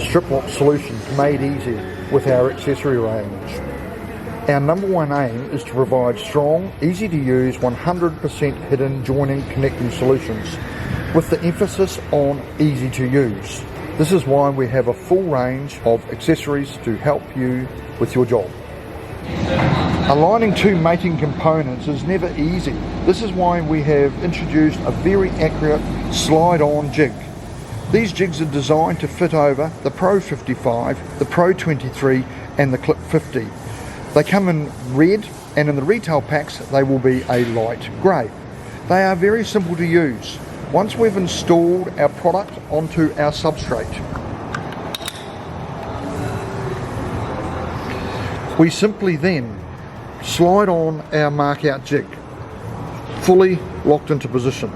Striplox solutions made easy with our accessory range. Our number one aim is to provide strong, easy to use, 100% hidden joining connecting solutions with the emphasis on easy to use. This is why we have a full range of accessories to help you with your job. Aligning two mating components is never easy. This is why we have introduced a very accurate slide-on jig. These jigs are designed to fit over the Pro 55, the Pro 23 and the Clip 50. They come in red, and in the retail packs they will be a light grey. They are very simple to use. Once we've installed our product onto our substrate, we simply then slide on our mark out jig, fully locked into position.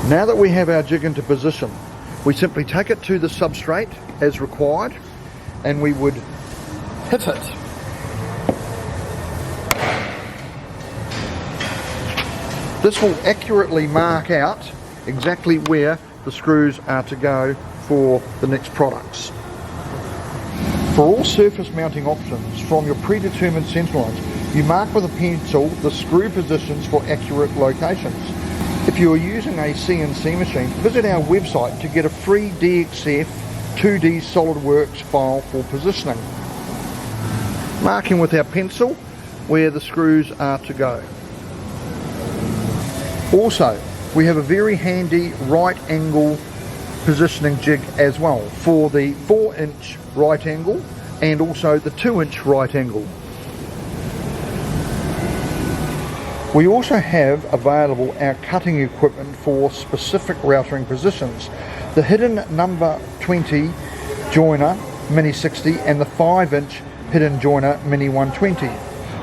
Now that we have our jig into position, we simply take it to the substrate as required, and we would hit it. This will accurately mark out exactly where the screws are to go for the next products. For all surface mounting options from your predetermined centre lines, you mark with a pencil the screw positions for accurate locations. If you are using a CNC machine, visit our website to get a free DXF 2D SolidWorks file for positioning. Marking with our pencil where the screws are to go. Also, we have a very handy right angle positioning jig as well for the 4-inch right angle and also the 2-inch right angle. We also have available our cutting equipment for specific routing positions. The hidden number 20 joiner Mini 60 and the 5-inch hidden joiner Mini 120.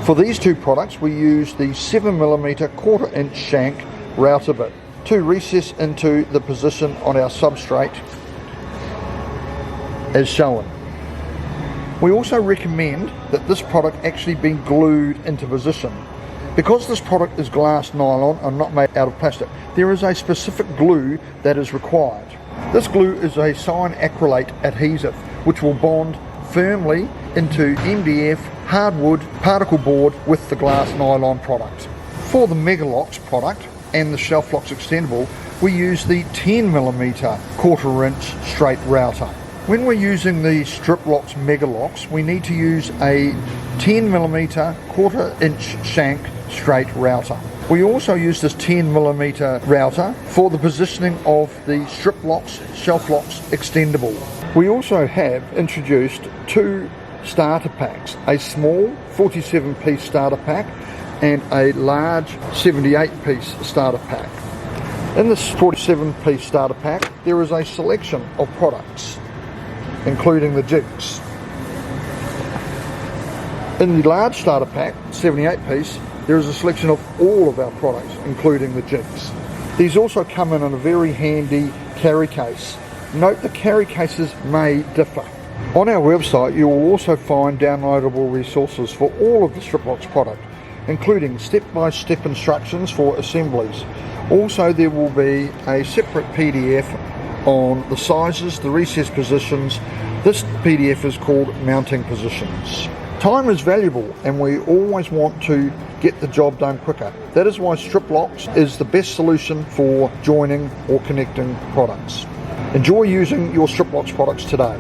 For these two products we use the 7mm 1/4-inch shank router bit to recess into the position on our substrate as shown. We also recommend that this product actually be glued into position. Because this product is glass nylon and not made out of plastic, there is a specific glue that is required. This glue is a cyan-acrylate adhesive which will bond firmly into MDF hardwood particle board with the glass nylon product. For the Megalocks product and the Striplox extendable, we use the 10mm 1/4-inch straight router. When we're using the Striplox Megalocks, we need to use a 10mm 1/4-inch shank straight router. We also use this 10mm router for the positioning of the Striplox Shelflox extendable. We also have introduced two starter packs, a small 47-piece starter pack and a large 78-piece starter pack. In this 47-piece starter pack there is a selection of products including the jigs. In the large starter pack, 78-piece, there is a selection of all of our products including the jigs. These also come in a very handy carry case. Note the carry cases may differ. On our website you will also find downloadable resources for all of the Striplox product, including step-by-step instructions for assemblies. Also there will be a separate PDF on the sizes, the recess positions. This PDF is called mounting positions. Time is valuable and we always want to get the job done quicker. That is why Striplox is the best solution for joining or connecting products. Enjoy using your Striplox products today.